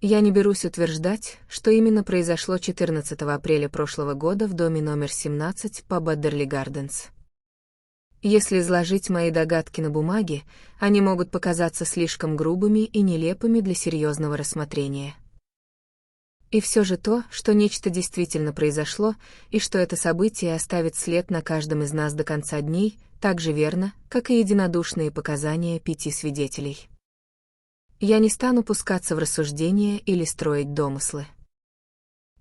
Я не берусь утверждать, что именно произошло 14 апреля прошлого года в доме номер 17 по Баддерли Гарденс. Если изложить мои догадки на бумаге, они могут показаться слишком грубыми и нелепыми для серьезного рассмотрения. И все же то, что нечто действительно произошло, и что это событие оставит след на каждом из нас до конца дней, так же верно, как и единодушные показания 5 свидетелей. Я не стану пускаться в рассуждения или строить домыслы.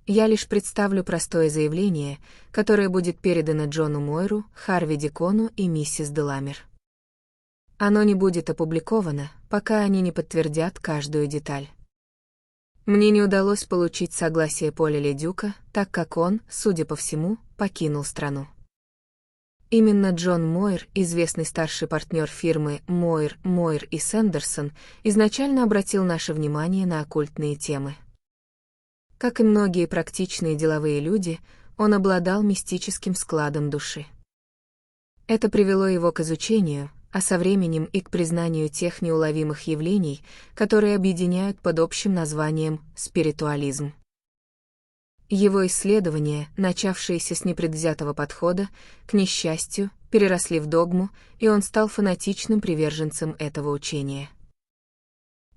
Я лишь представлю простое заявление, которое будет передано Джону Мойру, Харви Дикону и миссис Деламер. Оно не будет опубликовано, пока они не подтвердят каждую деталь. Мне не удалось получить согласие Поля Ледюка, так как он, судя по всему, покинул страну. Именно Джон Мойр, известный старший партнер фирмы Мойр и Сэндерсон, изначально обратил наше внимание на оккультные темы. Как и многие практичные деловые люди, он обладал мистическим складом души. Это привело его к изучению, а со временем и к признанию тех неуловимых явлений, которые объединяют под общим названием спиритуализм. Его исследования, начавшиеся с непредвзятого подхода, к несчастью, переросли в догму, и он стал фанатичным приверженцем этого учения.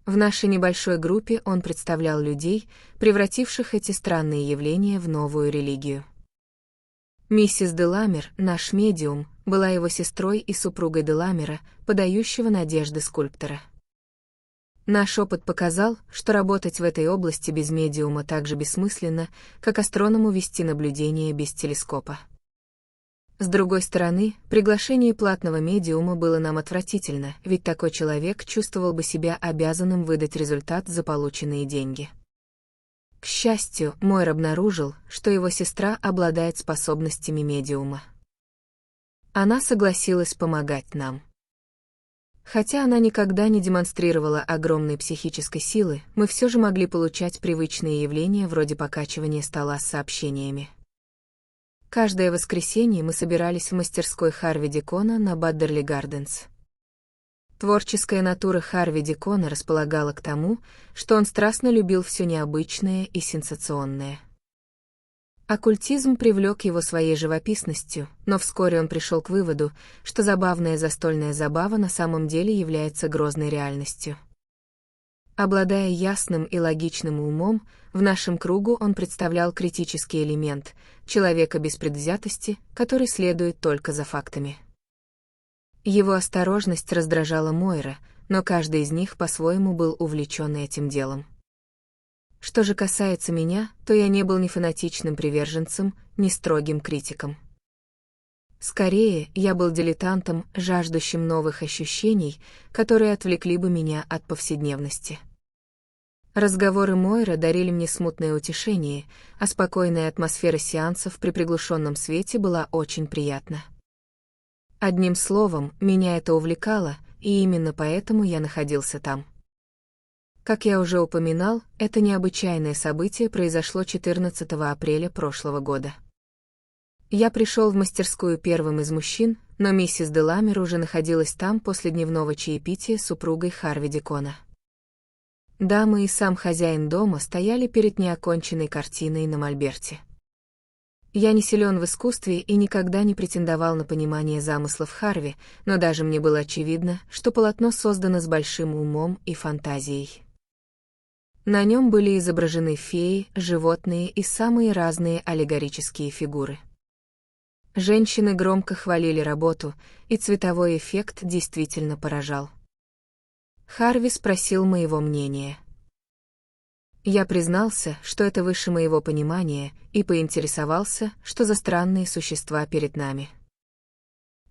В нашей небольшой группе он представлял людей, превративших эти странные явления в новую религию. Миссис Деламер, наш медиум, была его сестрой и супругой Деламера, подающего надежды скульптора. Наш опыт показал, что работать в этой области без медиума так же бессмысленно, как астроному вести наблюдение без телескопа. С другой стороны, приглашение платного медиума было нам отвратительно, ведь такой человек чувствовал бы себя обязанным выдать результат за полученные деньги. К счастью, Мойр обнаружил, что его сестра обладает способностями медиума. Она согласилась помогать нам. Хотя она никогда не демонстрировала огромной психической силы, мы все же могли получать привычные явления вроде покачивания стола с сообщениями. Каждое воскресенье мы собирались в мастерской Харви Дикона на Баддерли Гарденс. Творческая натура Харви Дикона располагала к тому, что он страстно любил все необычное и сенсационное. Оккультизм привлек его своей живописностью, но вскоре он пришел к выводу, что забавная застольная забава на самом деле является грозной реальностью. Обладая ясным и логичным умом, в нашем кругу он представлял критический элемент, человека без предвзятости, который следует только за фактами. Его осторожность раздражала Мойра, но каждый из них по-своему был увлечен этим делом. Что же касается меня, то я не был ни фанатичным приверженцем, ни строгим критиком. Скорее, я был дилетантом, жаждущим новых ощущений, которые отвлекли бы меня от повседневности. Разговоры Мойра дарили мне смутное утешение, а спокойная атмосфера сеансов при приглушенном свете была очень приятна. Одним словом, меня это увлекало, и именно поэтому я находился там. Как я уже упоминал, это необычайное событие произошло 14 апреля прошлого года. Я пришел в мастерскую первым из мужчин, но миссис Деламер уже находилась там после дневного чаепития с супругой Харви Дикона. Дамы и сам хозяин дома стояли перед неоконченной картиной на мольберте. Я не силен в искусстве и никогда не претендовал на понимание замыслов Харви, но даже мне было очевидно, что полотно создано с большим умом и фантазией. На нем были изображены феи, животные и самые разные аллегорические фигуры. Женщины громко хвалили работу, и цветовой эффект действительно поражал. Харви спросил моего мнения. Я признался, что это выше моего понимания, и поинтересовался, что за странные существа перед нами.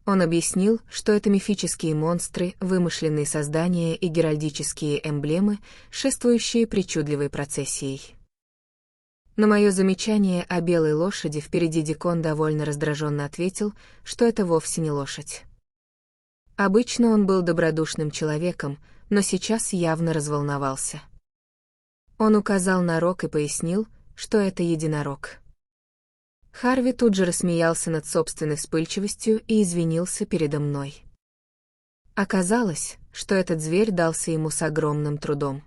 Он объяснил, что это мифические монстры, вымышленные создания и геральдические эмблемы, шествующие причудливой процессией. На мое замечание о белой лошади впереди Дикон довольно раздраженно ответил, что это вовсе не лошадь. Обычно он был добродушным человеком, но сейчас явно разволновался. Он указал на рог и пояснил, что это единорог. Харви тут же рассмеялся над собственной вспыльчивостью и извинился передо мной. Оказалось, что этот зверь дался ему с огромным трудом.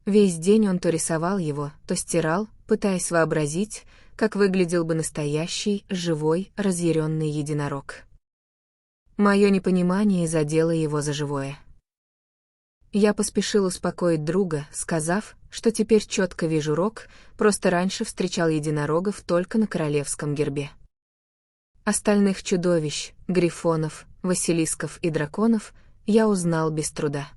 Весь день он то рисовал его, то стирал, пытаясь вообразить, как выглядел бы настоящий, живой, разъяренный единорог. Мое непонимание задело его за живое. Я поспешил успокоить друга, сказав, что теперь четко вижу рог, просто раньше встречал единорогов только на королевском гербе. Остальных чудовищ, грифонов, василисков и драконов я узнал без труда.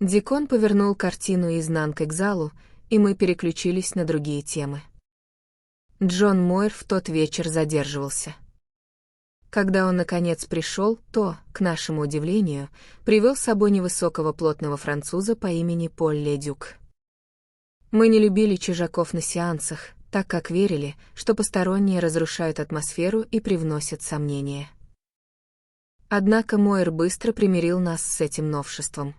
Дикон повернул картину изнанкой к залу, и мы переключились на другие темы. Джон Мойр в тот вечер задерживался. Когда он наконец пришел, то, к нашему удивлению, привел с собой невысокого плотного француза по имени Поль Ледюк. Мы не любили чужаков на сеансах, так как верили, что посторонние разрушают атмосферу и привносят сомнения. Однако Мойр быстро примирил нас с этим новшеством.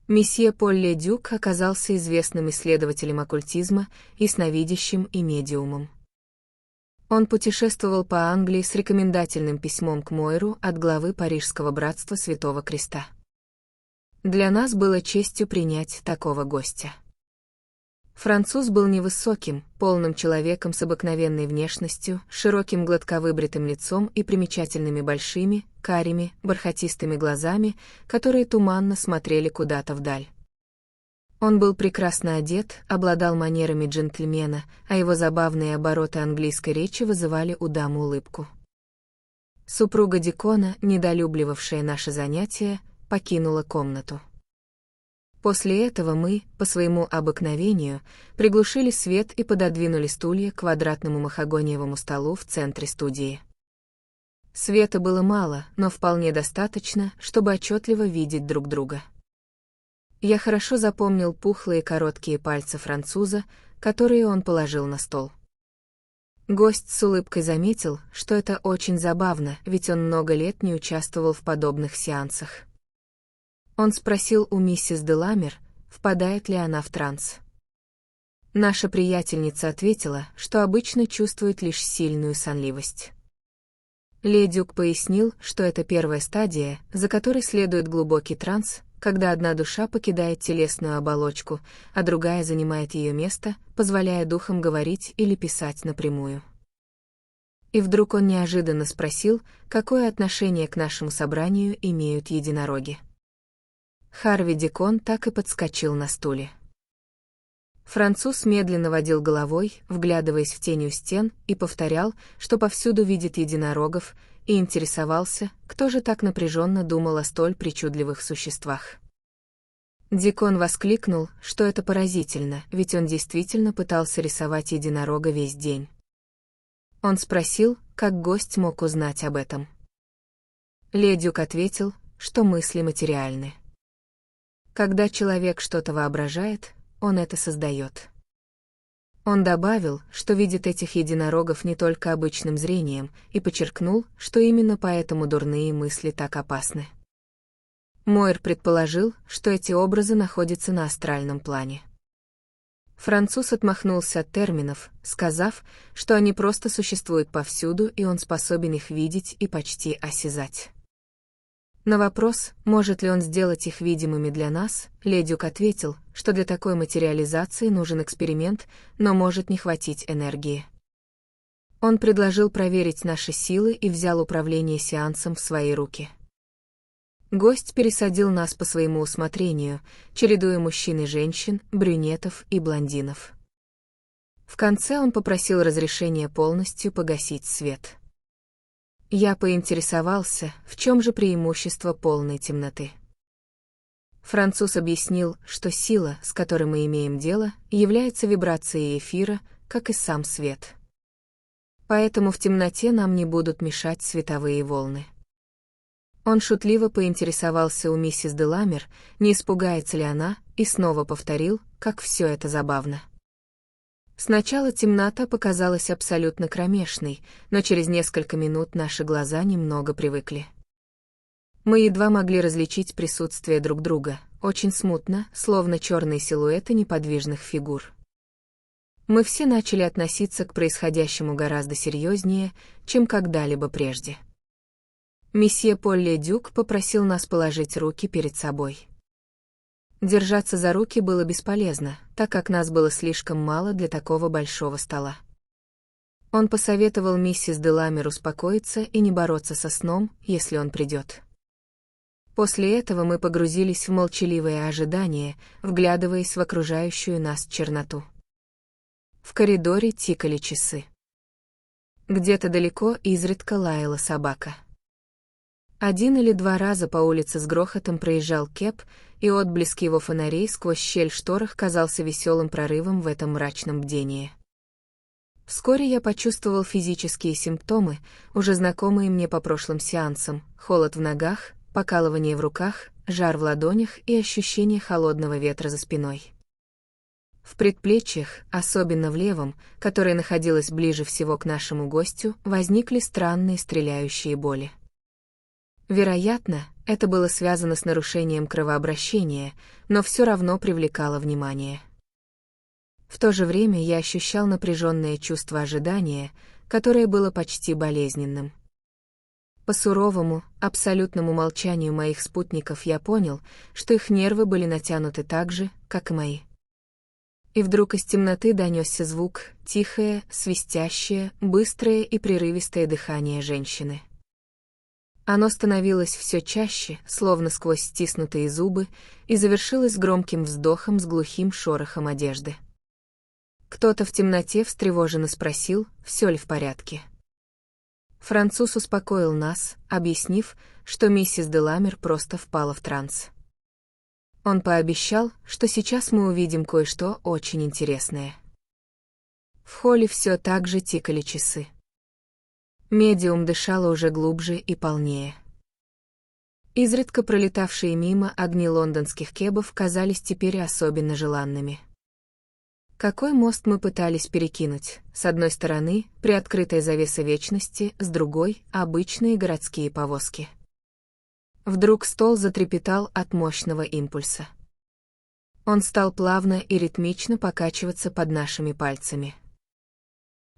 Месье Поль Ледюк оказался известным исследователем оккультизма, ясновидящим и медиумом. Он путешествовал по Англии с рекомендательным письмом к Мойру от главы Парижского братства Святого Креста. Для нас было честью принять такого гостя. Француз был невысоким, полным человеком с обыкновенной внешностью, широким гладко выбритым лицом и примечательными большими, карими, бархатистыми глазами, которые туманно смотрели куда-то вдаль. Он был прекрасно одет, обладал манерами джентльмена, а его забавные обороты английской речи вызывали у дам улыбку. Супруга Дикона, недолюбливавшая наше занятие, покинула комнату. После этого мы, по своему обыкновению, приглушили свет и пододвинули стулья к квадратному махагониевому столу в центре студии. Света было мало, но вполне достаточно, чтобы отчетливо видеть друг друга. Я хорошо запомнил пухлые короткие пальцы француза, которые он положил на стол. Гость с улыбкой заметил, что это очень забавно, ведь он много лет не участвовал в подобных сеансах. Он спросил у миссис Деламер, впадает ли она в транс. Наша приятельница ответила, что обычно чувствует лишь сильную сонливость. Ледюк пояснил, что это первая стадия, за которой следует глубокий транс, когда одна душа покидает телесную оболочку, а другая занимает ее место, позволяя духам говорить или писать напрямую. И вдруг он неожиданно спросил, какое отношение к нашему собранию имеют единороги. Харви Дикон так и подскочил на стуле. Француз медленно водил головой, вглядываясь в тень у стен, и повторял, что повсюду видит единорогов, и интересовался, кто же так напряженно думал о столь причудливых существах. Дикон воскликнул, что это поразительно, ведь он действительно пытался рисовать единорога весь день. Он спросил, как гость мог узнать об этом. Ледюк ответил, что мысли материальны. Когда человек что-то воображает, он это создает. Он добавил, что видит этих единорогов не только обычным зрением, и подчеркнул, что именно поэтому дурные мысли так опасны. Мойр предположил, что эти образы находятся на астральном плане. Француз отмахнулся от терминов, сказав, что они просто существуют повсюду, и он способен их видеть и почти осязать. На вопрос, может ли он сделать их видимыми для нас, Ледюк ответил, что для такой материализации нужен эксперимент, но может не хватить энергии. Он предложил проверить наши силы и взял управление сеансом в свои руки. Гость пересадил нас по своему усмотрению, чередуя мужчин и женщин, брюнетов и блондинов. В конце он попросил разрешения полностью погасить свет. Я поинтересовался, в чем же преимущество полной темноты. Француз объяснил, что сила, с которой мы имеем дело, является вибрацией эфира, как и сам свет. Поэтому в темноте нам не будут мешать световые волны. Он шутливо поинтересовался у миссис Деламер, не испугается ли она, и снова повторил, как все это забавно. Сначала темнота показалась абсолютно кромешной, но через несколько минут наши глаза немного привыкли. Мы едва могли различить присутствие друг друга, очень смутно, словно черные силуэты неподвижных фигур. Мы все начали относиться к происходящему гораздо серьезнее, чем когда-либо прежде. Месье Поль Ледюк попросил нас положить руки перед собой. Держаться за руки было бесполезно, так как нас было слишком мало для такого большого стола. Он посоветовал миссис Деламер успокоиться и не бороться со сном, если он придет. После этого мы погрузились в молчаливое ожидание, вглядываясь в окружающую нас черноту. В коридоре тикали часы. Где-то далеко изредка лаяла собака. 1 или 2 раза по улице с грохотом проезжал кэб, и отблеск его фонарей сквозь щель в шторах казался веселым прорывом в этом мрачном бдении. Вскоре я почувствовал физические симптомы, уже знакомые мне по прошлым сеансам: холод в ногах, покалывание в руках, жар в ладонях и ощущение холодного ветра за спиной. В предплечьях, особенно в левом, которое находилось ближе всего к нашему гостю, возникли странные стреляющие боли. Вероятно, это было связано с нарушением кровообращения, но все равно привлекало внимание. В то же время я ощущал напряженное чувство ожидания, которое было почти болезненным. По суровому, абсолютному молчанию моих спутников я понял, что их нервы были натянуты так же, как и мои. И вдруг из темноты донесся звук, тихое, свистящее, быстрое и прерывистое дыхание женщины. Оно становилось все чаще, словно сквозь стиснутые зубы, и завершилось громким вздохом с глухим шорохом одежды. Кто-то в темноте встревоженно спросил, все ли в порядке. Француз успокоил нас, объяснив, что миссис Деламер просто впала в транс. Он пообещал, что сейчас мы увидим кое-что очень интересное. В холле все так же тикали часы. Медиум дышала уже глубже и полнее. Изредка пролетавшие мимо огни лондонских кэбов казались теперь особенно желанными. Какой мост мы пытались перекинуть? С одной стороны, приоткрытая завеса вечности, с другой — обычные городские повозки. Вдруг стол затрепетал от мощного импульса. Он стал плавно и ритмично покачиваться под нашими пальцами.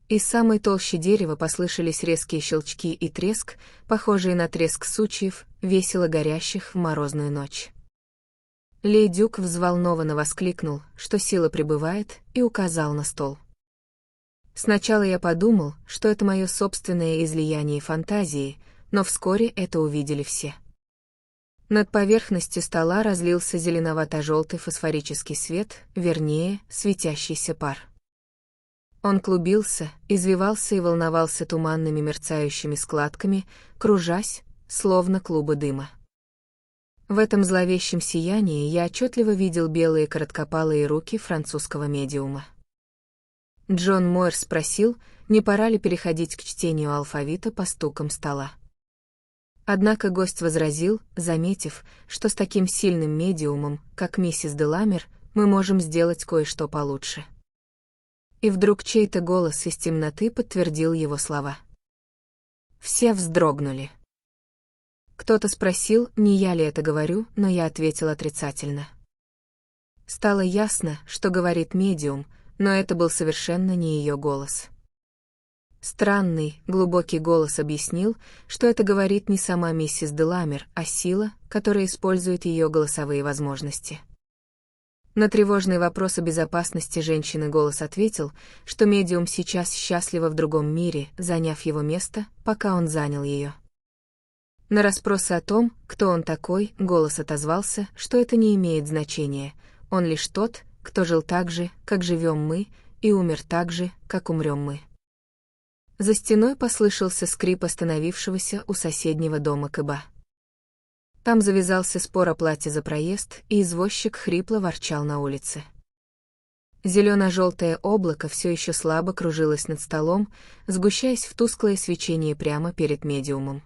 Из самой толщи дерева послышались резкие щелчки и треск, похожие на треск сучьев, весело горящих в морозную ночь. Лейдюк взволнованно воскликнул, что сила прибывает, и указал на стол. Сначала я подумал, что это мое собственное излияние фантазии, но вскоре это увидели все. Над поверхностью стола разлился зеленовато-желтый фосфорический свет, вернее, светящийся пар. Он клубился, извивался и волновался туманными мерцающими складками, кружась, словно клубы дыма. В этом зловещем сиянии я отчетливо видел белые короткопалые руки французского медиума. Джон Мойер спросил, не пора ли переходить к чтению алфавита по стукам стола. Однако гость возразил, заметив, что с таким сильным медиумом, как миссис Деламер, мы можем сделать кое-что получше. И вдруг чей-то голос из темноты подтвердил его слова. Все вздрогнули. Кто-то спросил, не я ли это говорю, но я ответил отрицательно. Стало ясно, что говорит медиум, но это был совершенно не ее голос. Странный, глубокий голос объяснил, что это говорит не сама миссис Деламер, а сила, которая использует ее голосовые возможности. На тревожный вопрос о безопасности женщины голос ответил, что медиум сейчас счастлива в другом мире, заняв его место, пока он занял ее. На расспросы о том, кто он такой, голос отозвался, что это не имеет значения, он лишь тот, кто жил так же, как живем мы, и умер так же, как умрем мы. За стеной послышался скрип остановившегося у соседнего дома кэба. Там завязался спор о плате за проезд, и извозчик хрипло ворчал на улице. Зелено-желтое облако все еще слабо кружилось над столом, сгущаясь в тусклое свечение прямо перед медиумом.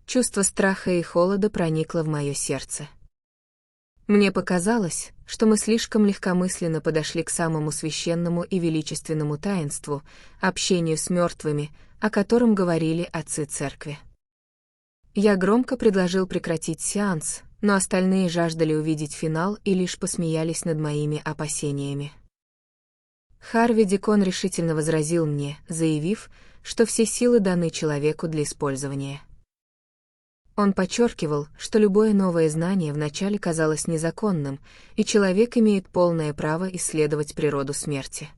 Чувство страха и холода проникло в мое сердце. Мне показалось, что мы слишком легкомысленно подошли к самому священному и величественному таинству, общению с мертвыми, о котором говорили отцы церкви. Я громко предложил прекратить сеанс, но остальные жаждали увидеть финал и лишь посмеялись над моими опасениями. Харви Дикон решительно возразил мне, заявив, что все силы даны человеку для использования. Он подчеркивал, что любое новое знание вначале казалось незаконным, и человек имеет полное право исследовать природу смерти.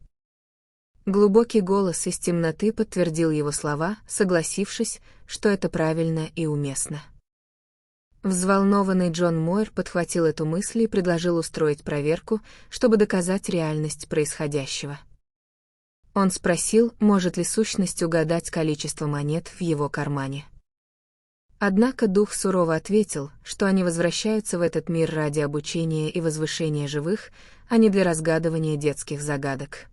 Глубокий голос из темноты подтвердил его слова, согласившись, что это правильно и уместно. Взволнованный Джон Мойр подхватил эту мысль и предложил устроить проверку, чтобы доказать реальность происходящего. Он спросил, может ли сущность угадать количество монет в его кармане. Однако дух сурово ответил, что они возвращаются в этот мир ради обучения и возвышения живых, а не для разгадывания детских загадок.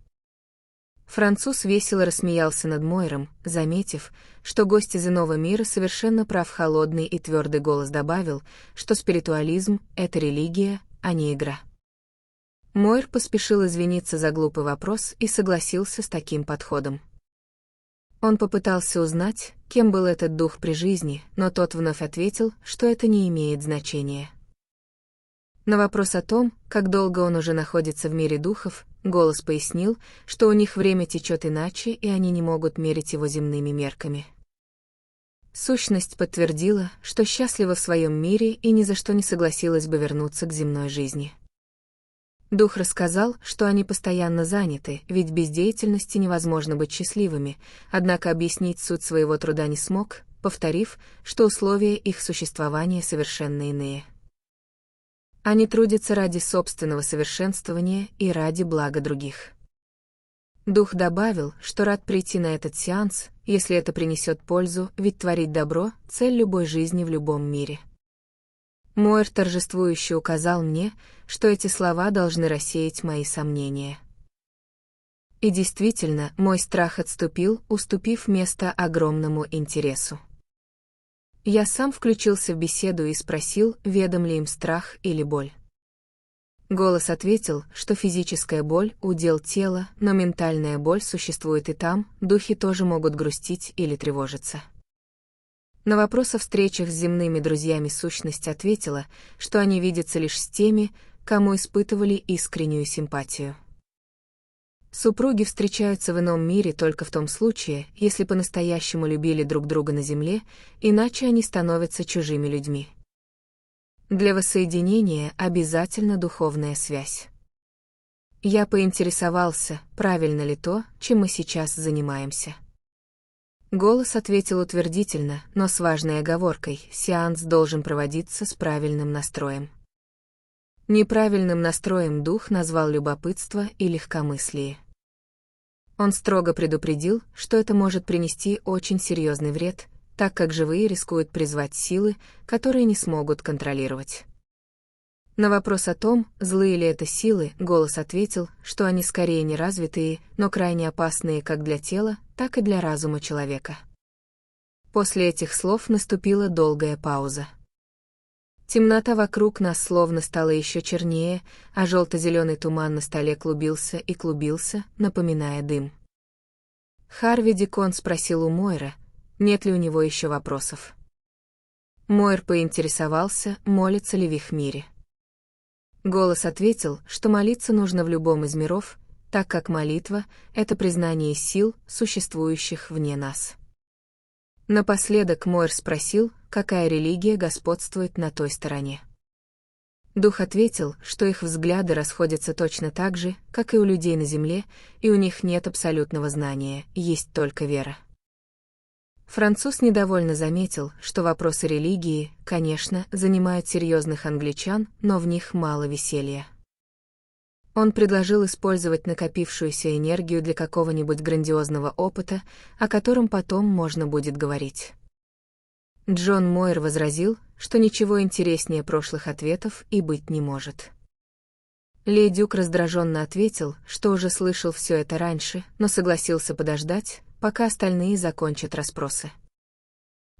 Француз весело рассмеялся над Мойром, заметив, что гость из иного мира совершенно прав. Холодный и твердый голос добавил, что спиритуализм — это религия, а не игра. Мойр поспешил извиниться за глупый вопрос и согласился с таким подходом. Он попытался узнать, кем был этот дух при жизни, но тот вновь ответил, что это не имеет значения. На вопрос о том, как долго он уже находится в мире духов, голос пояснил, что у них время течет иначе, и они не могут мерить его земными мерками. Сущность подтвердила, что счастлива в своем мире и ни за что не согласилась бы вернуться к земной жизни. Дух рассказал, что они постоянно заняты, ведь без деятельности невозможно быть счастливыми, однако объяснить суть своего труда не смог, повторив, что условия их существования совершенно иные. Они трудятся ради собственного совершенствования и ради блага других. Дух добавил, что рад прийти на этот сеанс, если это принесет пользу, ведь творить добро — цель любой жизни в любом мире. Мойр торжествующе указал мне, что эти слова должны рассеять мои сомнения. И действительно, мой страх отступил, уступив место огромному интересу. Я сам включился в беседу и спросил, ведом ли им страх или боль. Голос ответил, что физическая боль — удел тела, но ментальная боль существует и там, духи тоже могут грустить или тревожиться. На вопрос о встречах с земными друзьями сущность ответила, что они видятся лишь с теми, кому испытывали искреннюю симпатию. Супруги встречаются в ином мире только в том случае, если по-настоящему любили друг друга на земле, иначе они становятся чужими людьми. Для воссоединения обязательно духовная связь. Я поинтересовался, правильно ли то, чем мы сейчас занимаемся. Голос ответил утвердительно, но с важной оговоркой: сеанс должен проводиться с правильным настроем. Неправильным настроем дух назвал любопытство и легкомыслие. Он строго предупредил, что это может принести очень серьезный вред, так как живые рискуют призвать силы, которые не смогут контролировать. На вопрос о том, злые ли это силы, голос ответил, что они скорее неразвитые, но крайне опасные как для тела, так и для разума человека. После этих слов наступила долгая пауза. Темнота вокруг нас словно стала еще чернее, а желто-зеленый туман на столе клубился и клубился, напоминая дым. Харви Дикон спросил у Мойра, нет ли у него еще вопросов. Мойр поинтересовался, молится ли в их мире. Голос ответил, что молиться нужно в любом из миров, так как молитва — это признание сил, существующих вне нас. Напоследок Мойр спросил, какая религия господствует на той стороне. Дух ответил, что их взгляды расходятся точно так же, как и у людей на земле, и у них нет абсолютного знания, есть только вера. Француз недовольно заметил, что вопросы религии, конечно, занимают серьезных англичан, но в них мало веселья. Он предложил использовать накопившуюся энергию для какого-нибудь грандиозного опыта, о котором потом можно будет говорить. Джон Мойр возразил, что ничего интереснее прошлых ответов и быть не может. Лей Дюк раздраженно ответил, что уже слышал все это раньше, но согласился подождать, пока остальные закончат расспросы.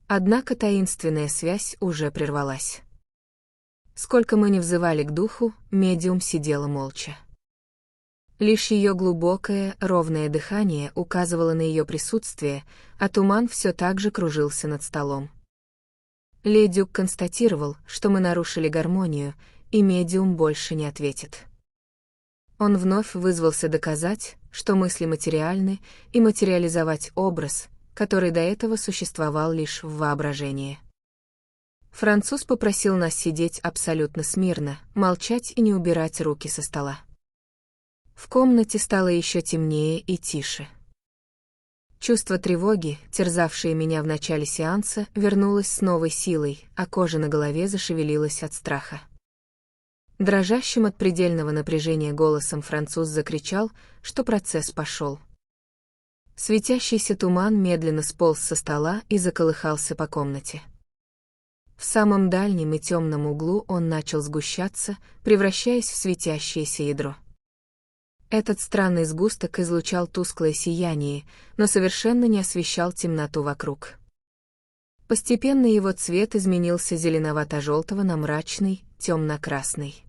Однако таинственная связь уже прервалась. Сколько мы ни взывали к духу, медиум сидела молча. Лишь ее глубокое, ровное дыхание указывало на ее присутствие, а туман все так же кружился над столом. Лей Дюк констатировал, что мы нарушили гармонию, и медиум больше не ответит. Он вновь вызвался доказать, что мысли материальны, и материализовать образ, который до этого существовал лишь в воображении. Француз попросил нас сидеть абсолютно смирно, молчать и не убирать руки со стола. В комнате стало еще темнее и тише. Чувство тревоги, терзавшее меня в начале сеанса, вернулось с новой силой, а кожа на голове зашевелилась от страха. Дрожащим от предельного напряжения голосом француз закричал, что процесс пошел. Светящийся туман медленно сполз со стола и заколыхался по комнате. В самом дальнем и темном углу он начал сгущаться, превращаясь в светящееся ядро. Этот странный сгусток излучал тусклое сияние, но совершенно не освещал темноту вокруг. Постепенно его цвет изменился зеленовато-желтого на мрачный, темно-красный.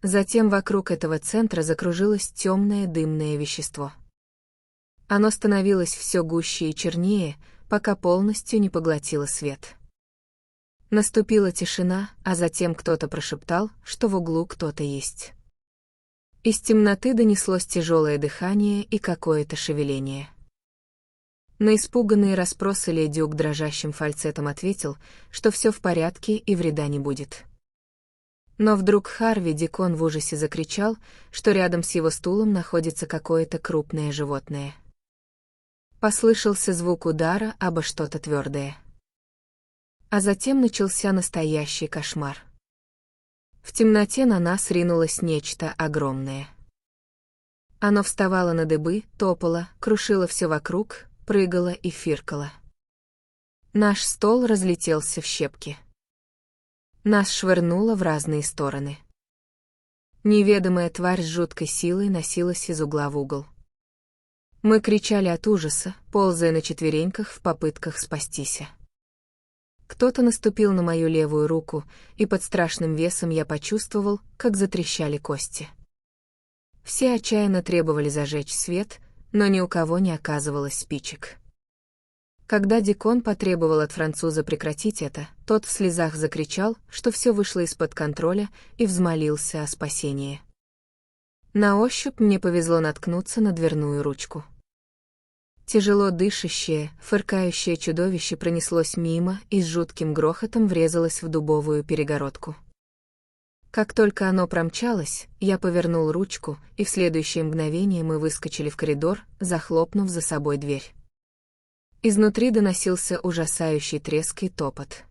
Затем вокруг этого центра закружилось темное дымное вещество. Оно становилось все гуще и чернее, пока полностью не поглотило свет. Наступила тишина, а затем кто-то прошептал, что в углу кто-то есть. Из темноты донеслось тяжелое дыхание и какое-то шевеление. На испуганные расспросы леди Ук дрожащим фальцетом ответил, что все в порядке и вреда не будет. Но вдруг Харви Дикон в ужасе закричал, что рядом с его стулом находится какое-то крупное животное. Послышался звук удара обо что-то твердое. А затем начался настоящий кошмар. В темноте на нас ринулось нечто огромное. Оно вставало на дыбы, топало, крушило все вокруг, прыгало и фыркало. Наш стол разлетелся в щепки. Нас швырнуло в разные стороны. Неведомая тварь с жуткой силой носилась из угла в угол. Мы кричали от ужаса, ползая на четвереньках в попытках спастись. Кто-то наступил на мою левую руку, и под страшным весом я почувствовал, как затрещали кости. Все отчаянно требовали зажечь свет, но ни у кого не оказывалось спичек. Когда Дикон потребовал от француза прекратить это, тот в слезах закричал, что все вышло из-под контроля, и взмолился о спасении. На ощупь мне повезло наткнуться на дверную ручку. Тяжело дышащее, фыркающее чудовище пронеслось мимо и с жутким грохотом врезалось в дубовую перегородку. Как только оно промчалось, я повернул ручку, и в следующее мгновение мы выскочили в коридор, захлопнув за собой дверь. Изнутри доносился ужасающий треск и топот.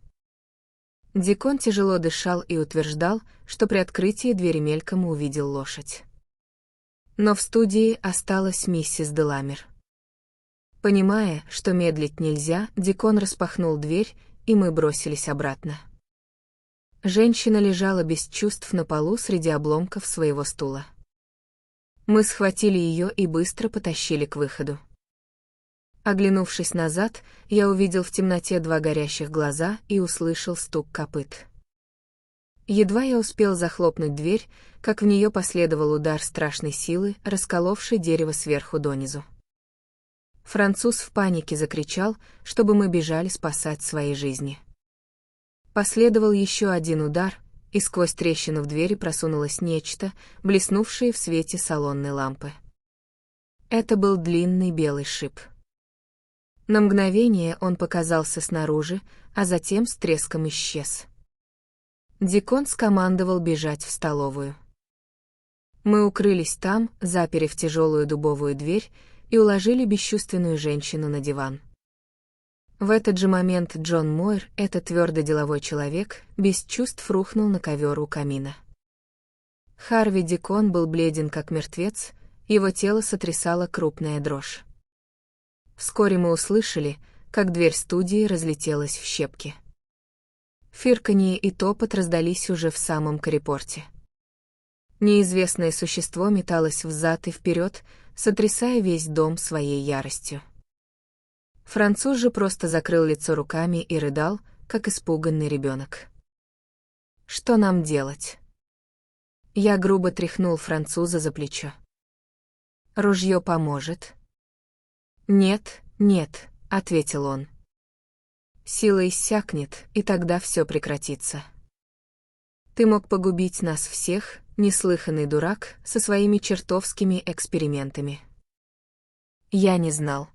Дикон тяжело дышал и утверждал, что при открытии двери мельком увидел лошадь. Но в студии осталась миссис Деламер. Понимая, что медлить нельзя, Дикон распахнул дверь, и мы бросились обратно. Женщина лежала без чувств на полу среди обломков своего стула. Мы схватили ее и быстро потащили к выходу. Оглянувшись назад, я увидел в темноте два горящих глаза и услышал стук копыт. Едва я успел захлопнуть дверь, как в нее последовал удар страшной силы, расколовший дерево сверху донизу. Француз в панике закричал, чтобы мы бежали спасать свои жизни. Последовал еще один удар, и сквозь трещину в двери просунулось нечто, блеснувшее в свете салонной лампы. Это был длинный белый шип. На мгновение он показался снаружи, а затем с треском исчез. Дикон скомандовал бежать в столовую. Мы укрылись там, заперев тяжелую дубовую дверь, и уложили бесчувственную женщину на диван. В этот же момент Джон Мойр, этот твердо деловой человек, без чувств рухнул на ковер у камина. Харви Дикон был бледен как мертвец, его тело сотрясала крупная дрожь. Вскоре мы услышали, как дверь студии разлетелась в щепки. Фырканье и топот раздались уже в самом коридоре. Неизвестное существо металось взад и вперед, сотрясая весь дом своей яростью. Француз же просто закрыл лицо руками и рыдал, как испуганный ребенок. Что нам делать? Я грубо тряхнул француза за плечо. Ружье поможет? Нет, нет, ответил он. Сила иссякнет, и тогда все прекратится. Ты мог погубить нас всех, неслыханный дурак, со своими чертовскими экспериментами. Я не знал.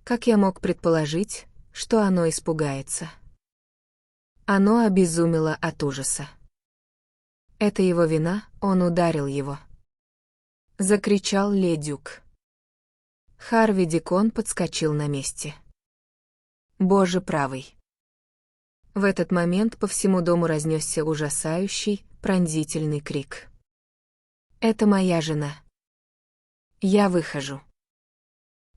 Как я мог предположить, что оно испугается? Оно обезумело от ужаса. Это его вина, он ударил его. Закричал Ледюк. Харви Дикон подскочил на месте. Боже правый. В этот момент по всему дому разнесся ужасающий, пронзительный крик. «Это моя жена. Я выхожу.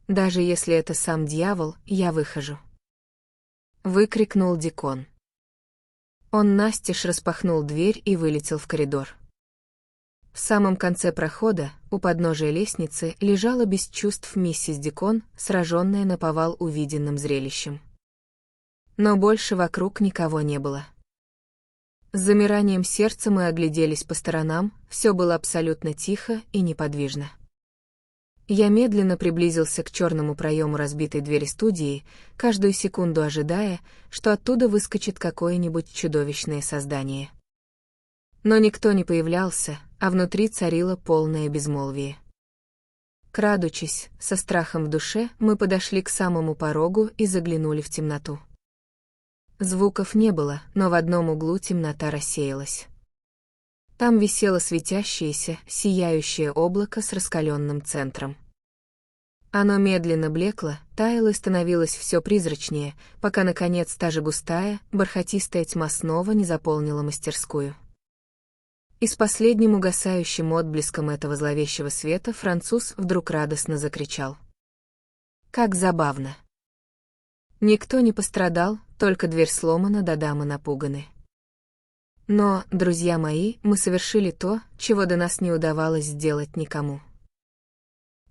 Даже если это сам дьявол, я выхожу!» Выкрикнул Дикон. Он настежь распахнул дверь и вылетел в коридор. В самом конце прохода, у подножия лестницы, лежала без чувств миссис Дикон, сраженная наповал увиденным зрелищем. Но больше вокруг никого не было. С замиранием сердца мы огляделись по сторонам, все было абсолютно тихо и неподвижно. Я медленно приблизился к черному проему разбитой двери студии, каждую секунду ожидая, что оттуда выскочит какое-нибудь чудовищное создание. Но никто не появлялся, а внутри царило полное безмолвие. Крадучись, со страхом в душе, мы подошли к самому порогу и заглянули в темноту. Звуков не было, но в одном углу темнота рассеялась. Там висело светящееся, сияющее облако с раскаленным центром. Оно медленно блекло, таяло и становилось все призрачнее, пока, наконец, та же густая, бархатистая тьма снова не заполнила мастерскую. И с последним угасающим отблеском этого зловещего света француз вдруг радостно закричал. Как забавно! Никто не пострадал, только дверь сломана, да дамы напуганы. Но, друзья мои, мы совершили то, чего до нас не удавалось сделать никому.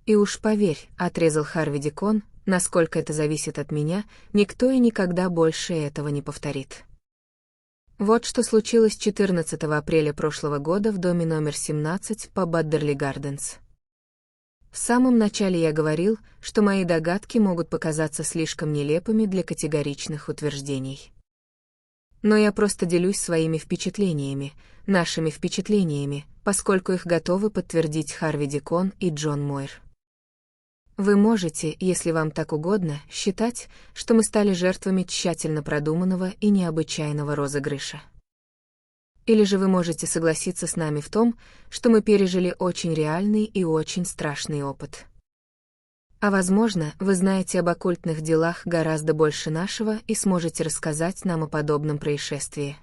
И уж поверь, отрезал Харви Дикон, насколько это зависит от меня, никто и никогда больше этого не повторит. Вот что случилось 14 апреля прошлого года в доме номер 17 по Баддерли Гарденс. В самом начале я говорил, что мои догадки могут показаться слишком нелепыми для категоричных утверждений. Но я просто делюсь своими впечатлениями, нашими впечатлениями, поскольку их готовы подтвердить Харви Дикон и Джон Мойр. Вы можете, если вам так угодно, считать, что мы стали жертвами тщательно продуманного и необычайного розыгрыша. Или же вы можете согласиться с нами в том, что мы пережили очень реальный и очень страшный опыт. А возможно, вы знаете об оккультных делах гораздо больше нашего и сможете рассказать нам о подобном происшествии.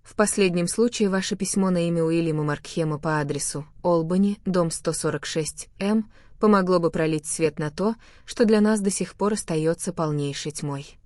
В последнем случае ваше письмо на имя Уильяма Маркхема по адресу Олбани, дом 146-М, помогло бы пролить свет на то, что для нас до сих пор остается полнейшей тьмой.